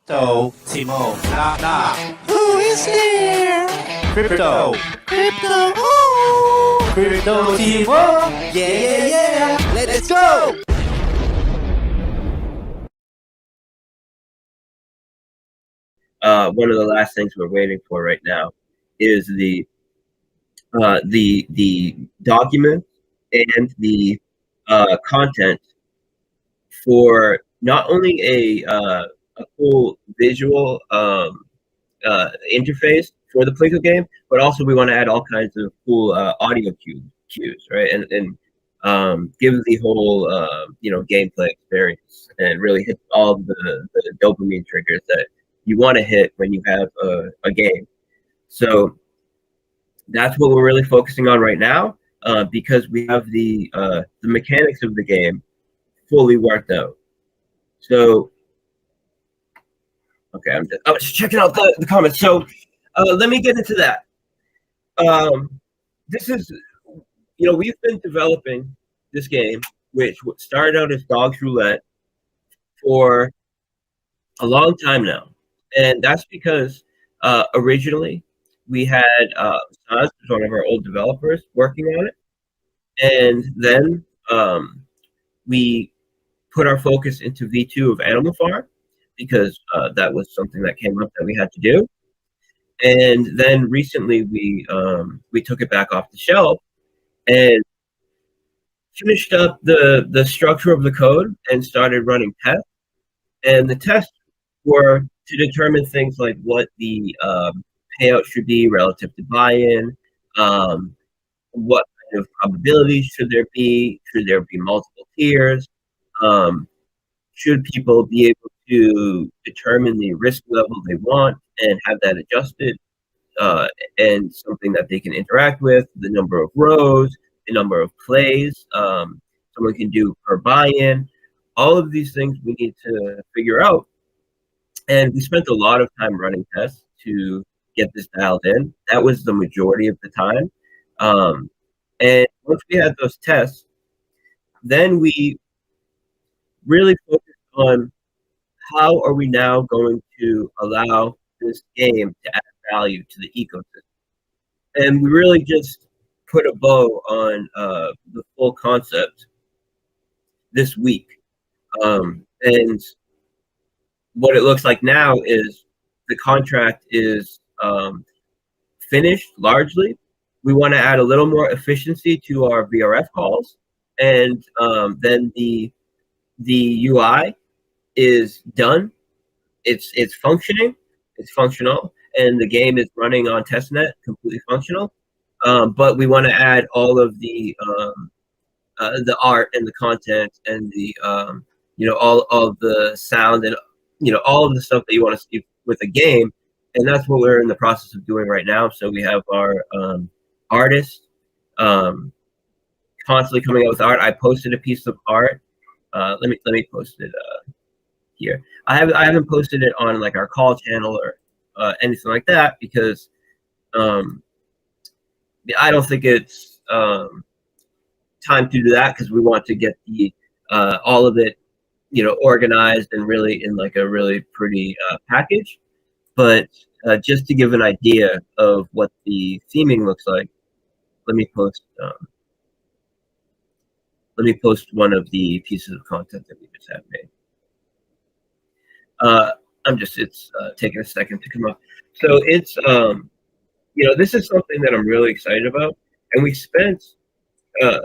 Crypto, Timo, knock knock. Who is there? Crypto, Oh! Crypto, Timo. Yeah. Let's go! One of the last things we're waiting for right now is the document and the content for not only a cool visual interface for the Plinko game, but also we want to add all kinds of cool audio cues, right? And give the whole gameplay experience and really hit all the dopamine triggers that you want to hit when you have a game. So that's what we're really focusing on right now, because we have the mechanics of the game fully worked out. So, okay, I was checking out the comments. So let me get into that. This is, we've been developing this game, which started out as Dogs Roulette, for a long time now. And that's because originally we had Saz, one of our old developers, working on it. And then we put our focus into V2 of Animal Farm because that was something that came up that we had to do. And then recently we took it back off the shelf and finished up the structure of the code and started running tests. And the tests were to determine things like what the payout should be relative to buy-in, what kind of probabilities should there be multiple tiers, should people be able to determine the risk level they want and have that adjusted, and something that they can interact with, the number of rows, the number of plays someone can do per buy-in. All of these things we need to figure out. And we spent a lot of time running tests to get this dialed in. That was the majority of the time. And once we had those tests, then we really focused on how are we now going to allow this game to add value to the ecosystem. And we really just put a bow on the full concept this week. And what it looks like now is the contract is finished largely. We want to add a little more efficiency to our VRF calls, and then the UI is done. It's functioning. It's functional, and the game is running on testnet, completely functional. But we want to add all of the art and the content and the all of the sound and all of the stuff that you want to see with a game, and that's what we're in the process of doing right now. So we have our artist constantly coming out with art. I posted a piece of art. Let me post it here. I haven't posted it on like our call channel or anything like that because I don't think it's time to do that because we want to get the all of it organized and really in like a really pretty package. But just to give an idea of what the theming looks like, let me post one of the pieces of content that we just have made. It's taking a second to come up. So it's this is something that I'm really excited about, and we spent a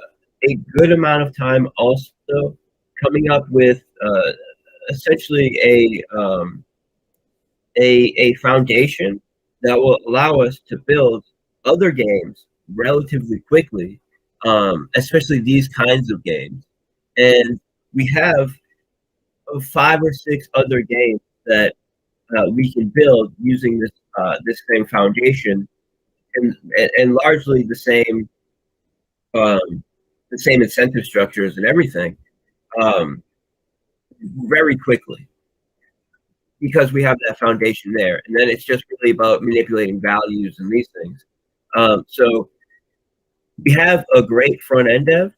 good amount of time also coming up with essentially a foundation that will allow us to build other games relatively quickly, especially these kinds of games. And we have 5 or 6 other games that we can build using this same foundation, and largely the same incentive structures and everything, very quickly, because we have that foundation there. And then it's just really about manipulating values and these things. So we have a great front end dev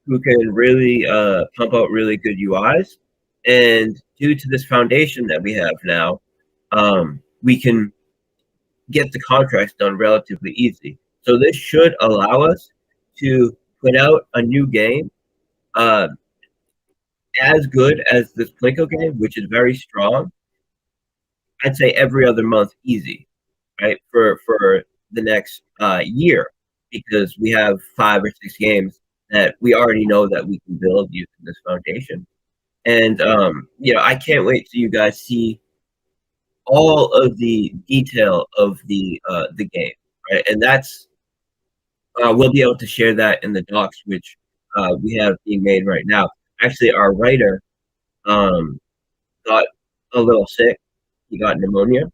who can really pump out really good UIs. And due to this foundation that we have now, we can get the contracts done relatively easy. So this should allow us to put out a new game as good as this Plinko game, which is very strong. I'd say every other month, easy, right? For the next year, because we have 5 or 6 games that we already know that we can build using this foundation. And I can't wait till you guys see all of the detail of the game, right? And that's we'll be able to share that in the docs, which we have being made right now. Actually, our writer got a little sick. He got pneumonia,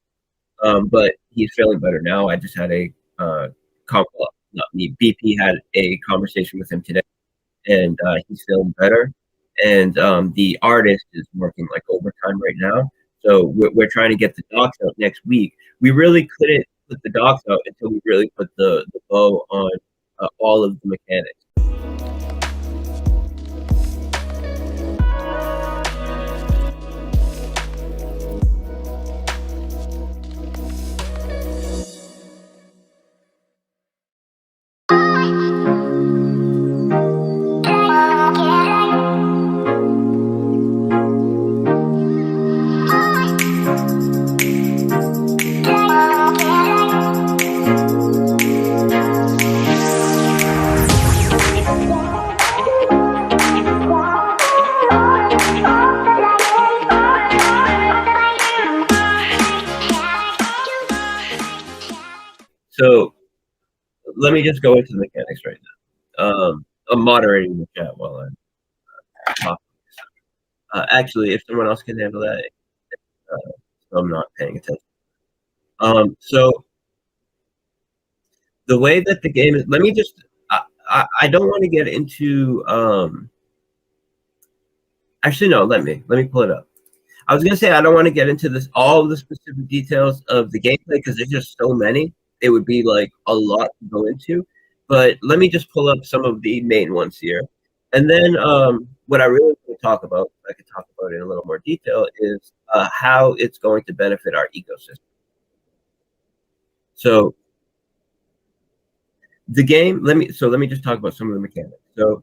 but he's feeling better now. I just had a not me, BP had a conversation with him today, and he's feeling better. And the artist is working like overtime right now. So we're trying to get the docs out next week. We really couldn't put the docs out until we really put the bow on all of the mechanics. So let me just go into the mechanics right now. I'm moderating the chat while I'm talking. Actually, if someone else can handle that, I'm not paying attention. So the way that the game is, let me just, I don't want to get into, actually, no, let me pull it up. I was going to say, I don't want to get into all of the specific details of the gameplay because there's just so many. It would be like a lot to go into, but let me just pull up some of the main ones here. And then what I really want to talk about, I could talk about in a little more detail, is how it's going to benefit our ecosystem. So the game, let me just talk about some of the mechanics. So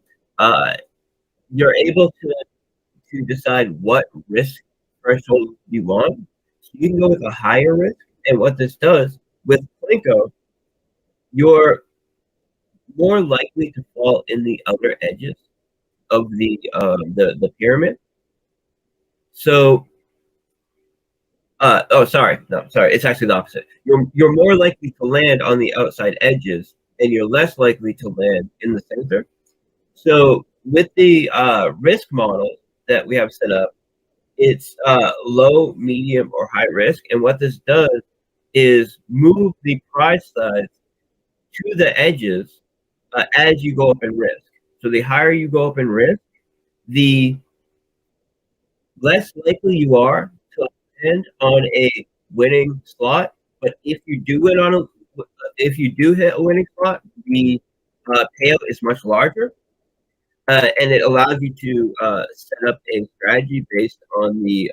you're able to decide what risk threshold you want. So you can go with a higher risk, and what this does with Plinko, you're more likely to fall in the outer edges of the pyramid. So, sorry, it's actually the opposite. You're more likely to land on the outside edges, and you're less likely to land in the center. So, with the risk model that we have set up, it's low, medium, or high risk, and what this does is move the prize size to the edges as you go up in risk. So the higher you go up in risk, the less likely you are to land on a winning slot. But if you do hit a winning slot, the payout is much larger, and it allows you to set up a strategy based on the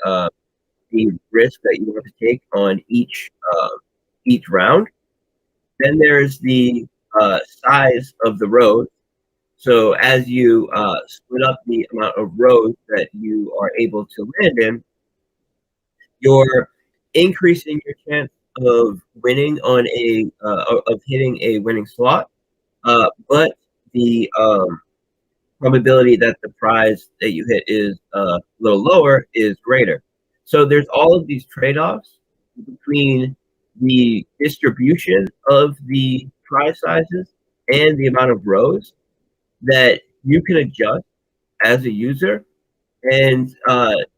risk that you want to take on each round. Then there's the size of the road. So as you split up the amount of rows that you are able to land in, you're increasing your chance of winning on of hitting a winning slot, but the probability that the prize that you hit is a little lower is greater. So there's all of these trade-offs between the distribution of the prize sizes and the amount of rows that you can adjust as a user, and it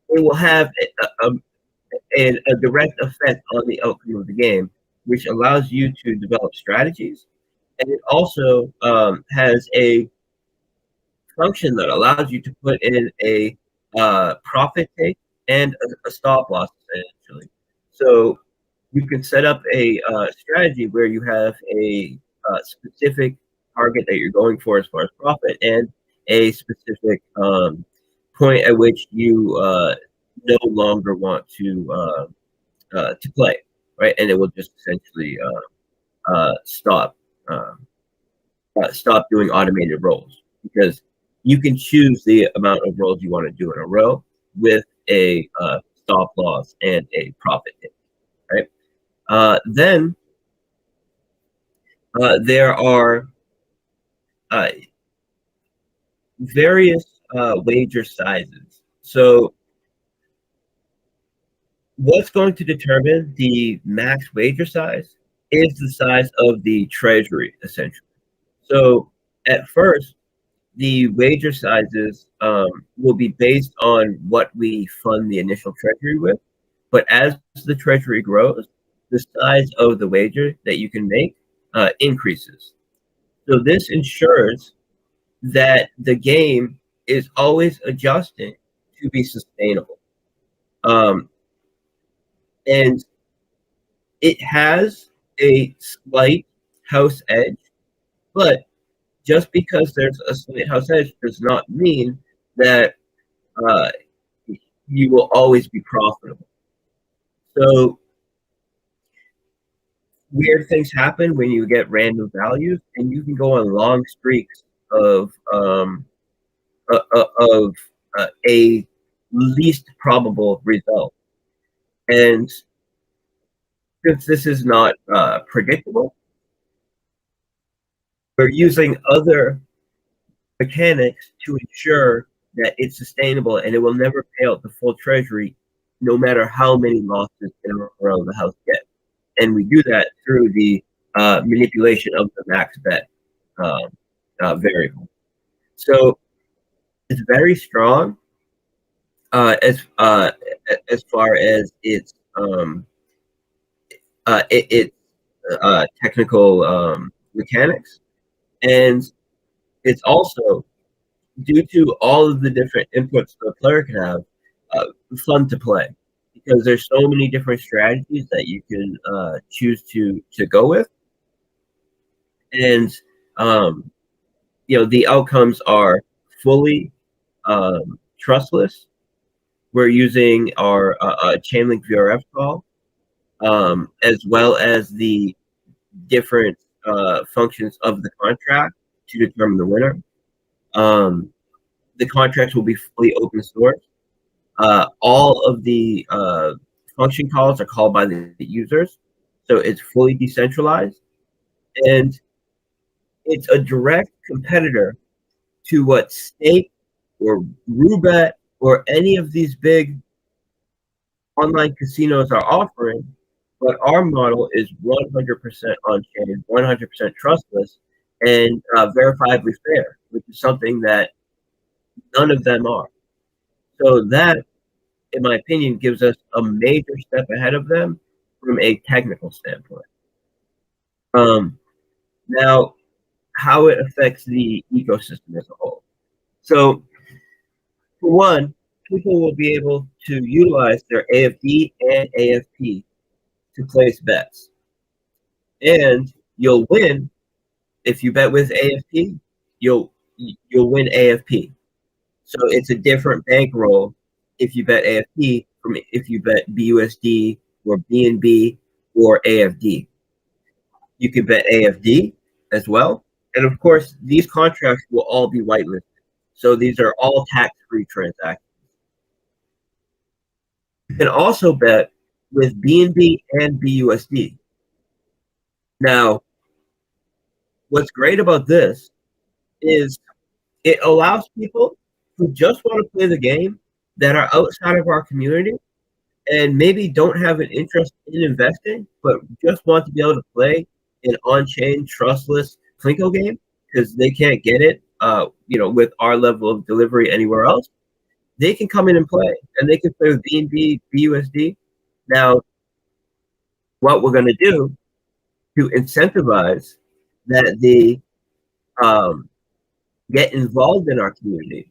will have a direct effect on the outcome of the game, which allows you to develop strategies. And it also has a function that allows you to put in a profit take and a stop loss, essentially. So you can set up a strategy where you have a specific target that you're going for as far as profit, and a specific point at which you no longer want to to play, right? And it will just essentially stop stop doing automated rolls, because you can choose the amount of rolls you want to do in a row with a stop loss and a profit hit, right? Then there are various wager sizes. So what's going to determine the max wager size is the size of the treasury, essentially. So at first, the wager sizes will be based on what we fund the initial treasury with. But as the treasury grows, the size of the wager that you can make increases. So this ensures that the game is always adjusting to be sustainable. Um, and it has a slight house edge, but just because there's a slight house edge does not mean that uh, you will always be profitable. So weird things happen when you get random values, and you can go on long streaks of a least probable result. And since this is not predictable, we're using other mechanics to ensure that it's sustainable and it will never pay out the full treasury, no matter how many losses in a row the house gets. And we do that through the manipulation of the max bet variable. So it's very strong as far as its technical mechanics, and it's also, due to all of the different inputs the player can have, fun to play, because there's so many different strategies that you can choose to go with, and the outcomes are fully trustless. We're using our Chainlink VRF call, as well as the different functions of the contract to determine the winner. The contracts will be fully open source. All of the function calls are called by the users, so it's fully decentralized, and it's a direct competitor to what Stake or Roulette or any of these big online casinos are offering. But our model is 100% on-chain, 100% trustless, and verifiably fair, which is something that none of them are. So that, in my opinion, gives us a major step ahead of them from a technical standpoint. Now, how it affects the ecosystem as a whole. So, for one, people will be able to utilize their AFD and AFP to place bets. And you'll win if you bet with AFP, you'll win AFP. So it's a different bankroll if you bet AFP from if you bet BUSD or BNB or AFD. You can bet AFD as well. And of course, these contracts will all be whitelisted. So these are all tax-free transactions. You can also bet with BNB and BUSD. Now, what's great about this is it allows people who just want to play the game that are outside of our community and maybe don't have an interest in investing, but just want to be able to play an on-chain, trustless Plinko game because they can't get it, with our level of delivery anywhere else. They can come in and play, and they can play with BNB, BUSD. Now, what we're going to do to incentivize that they get involved in our community,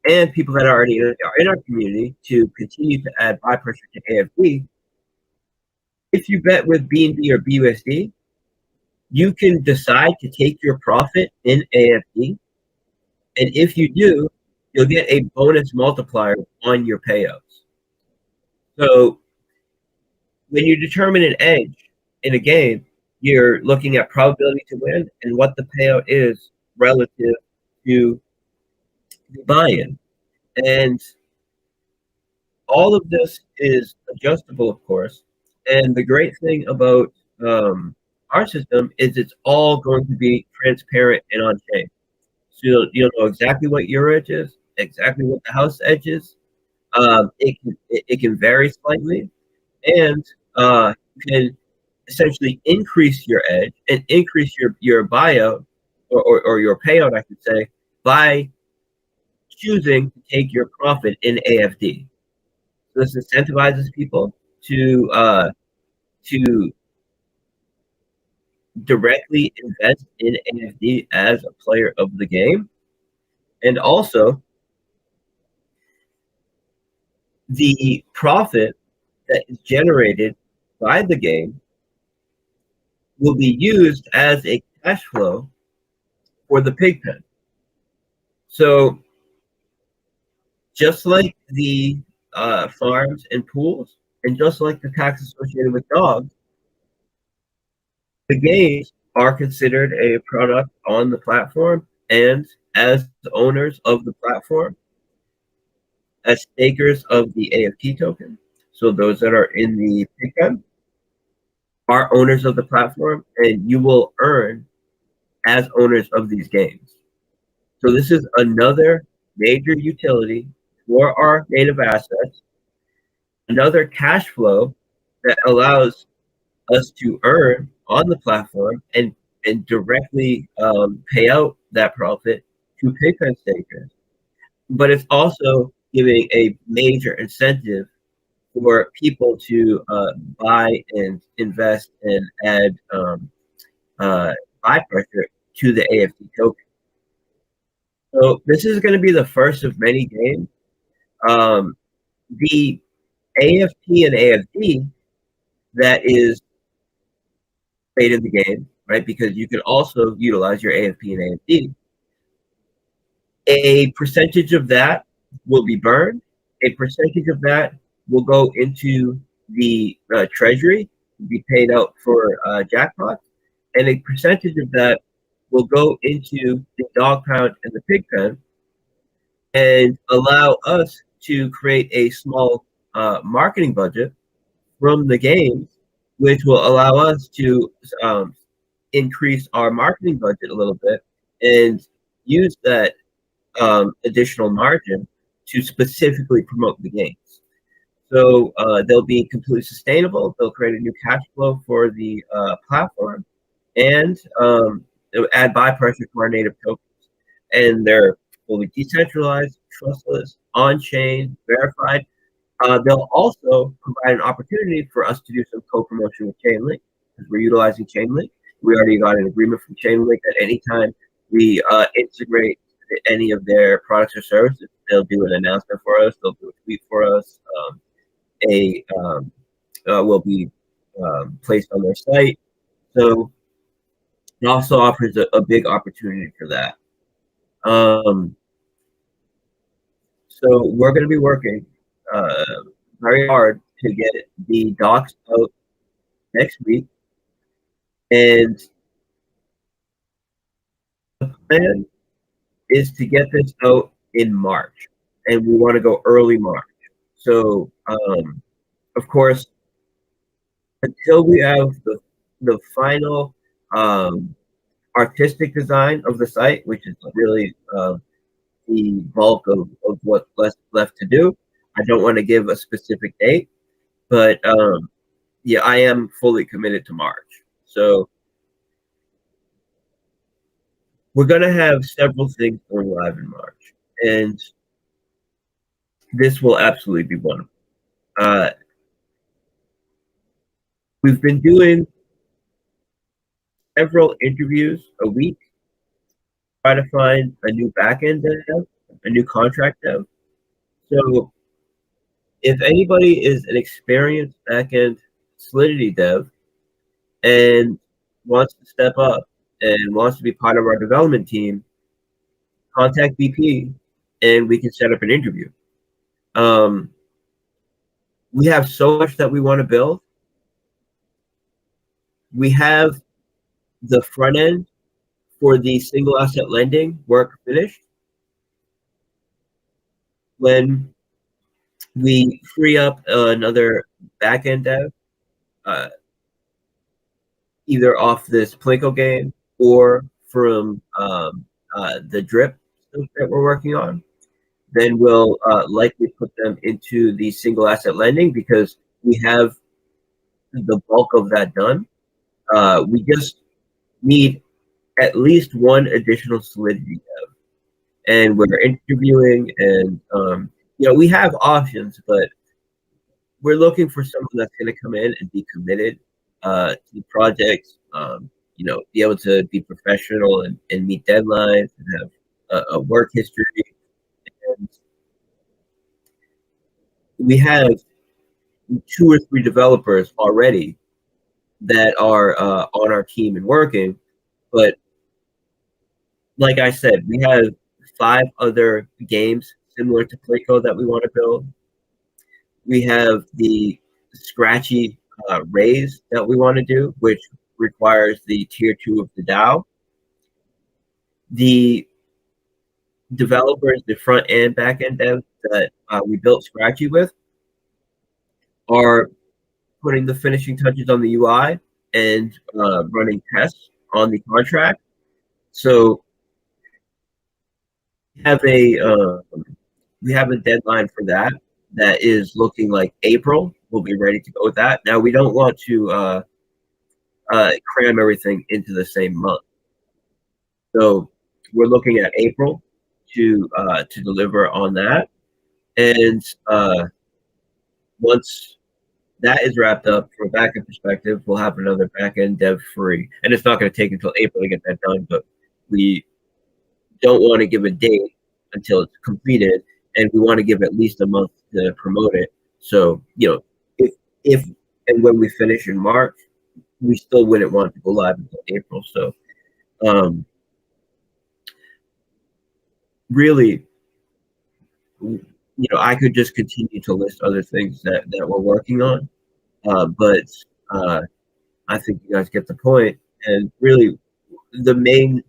and people that are already are in our community to continue to add buy pressure to AFD. If you bet with BNB or BUSD, you can decide to take your profit in AFD. And if you do, you'll get a bonus multiplier on your payouts. So when you determine an edge in a game, you're looking at probability to win and what the payout is relative to the buy-in. And all of this is adjustable, of course. And the great thing about our system is it's all going to be transparent and on chain. So you'll know exactly what your edge is, exactly what the house edge is. It can vary slightly, and you can essentially increase your edge and increase your buyout or your payout, I should say, by choosing to take your profit in AFD. So this incentivizes people to directly invest in AFD as a player of the game, and also the profit that is generated by the game will be used as a cash flow for the pig pen. So just like the farms and pools, and just like the tax associated with dogs, the games are considered a product on the platform, and as owners of the platform, as stakers of the AFT token, so those that are in the pig pen are owners of the platform, and you will earn as owners of these games. So this is another major utility for our native assets, another cash flow that allows us to earn on the platform and directly pay out that profit to pigpen stakers. But it's also giving a major incentive for people to buy and invest and add buy pressure to the AFT token. So this is going to be the first of many games. The AFT and AFD that is played in the game, right? Because you can also utilize your AFP and AFD. A percentage of that will be burned. A percentage of that will go into the treasury, be paid out for jackpots, and a percentage of that will go into the dog pound and the pig pen, and allow us to create a small marketing budget from the games, which will allow us to increase our marketing budget a little bit and use that additional margin to specifically promote the games. So they'll be completely sustainable. They'll create a new cash flow for the platform, and it'll add buy pressure to our native tokens. And they're fully decentralized, trustless, on-chain, verified. They'll also provide an opportunity for us to do some co-promotion with Chainlink, because we're utilizing Chainlink. We already got an agreement from Chainlink that anytime we integrate any of their products or services, they'll do an announcement for us. They'll do a tweet for us. Will be placed on their site. So it also offers a big opportunity for that. So we're going to be working very hard to get the docs out next week, and the plan is to get this out in March, and we want to go early March. So of course, until we have the final artistic design of the site, which is really the bulk of what's left to do, I don't want to give a specific date, but yeah, I am fully committed to March. So we're going to have several things going live in March, and this will absolutely be one of them. We've been doing several interviews a week, try to find a new backend dev, a new contract dev. So if anybody is an experienced backend Solidity dev and wants to step up and wants to be part of our development team, contact BP and we can set up an interview. We have so much that we want to build, we have the front end for the single asset lending work finished. When we free up another backend dev, uh, either off this Plinko game or from the drip that we're working on, then we'll likely put them into the single asset lending because we have the bulk of that done. We just need at least one additional solidity dev, and we're interviewing, and we have options, but we're looking for someone that's going to come in and be committed to the project. Be able to be professional and meet deadlines and have a work history. And we have 2 or 3 developers already that are on our team and working, but like I said, we have 5 other games similar to Plinko that we want to build. We have the scratchy raise that we want to do, which requires the tier 2 of the DAO. The developers, the front and back end devs that we built Scratchy with, are putting the finishing touches on the UI and running tests on the contract. So we have a deadline for that is looking like April. We'll be ready to go with that. Now we don't want to cram everything into the same month, so we're looking at April to deliver on that. And once that is wrapped up, from a backend perspective, we'll have another backend dev free. And it's not going to take until April to get that done, but we don't want to give a date until it's completed, and we want to give at least a month to promote it. So, if and when we finish in March, we still wouldn't want to go live until April. So, really, I could just continue to list other things that we're working on, but I think you guys get the point. And really, the main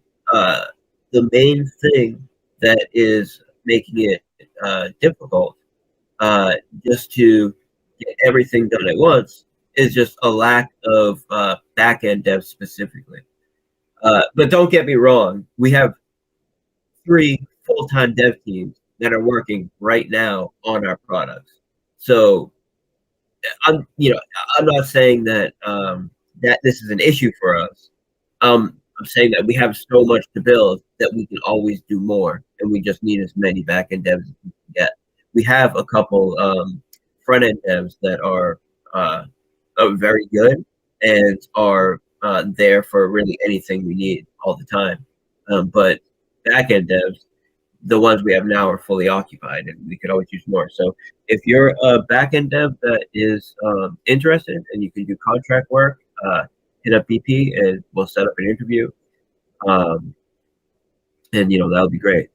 thing that is making it difficult, just to get everything done at once, is just a lack of back-end devs specifically. But don't get me wrong, we have 3 full-time dev teams that are working right now on our products. So I'm not saying that that this is an issue for us. I'm saying that we have so much to build that we can always do more, and we just need as many back-end devs as we can get. We have a couple front-end devs that are very good and are there for really anything we need all the time. But back-end devs, the ones we have now, are fully occupied, and we could always use more. So if you're a back-end dev that is interested and you can do contract work, hit up BP and we'll set up an interview. And that'll be great.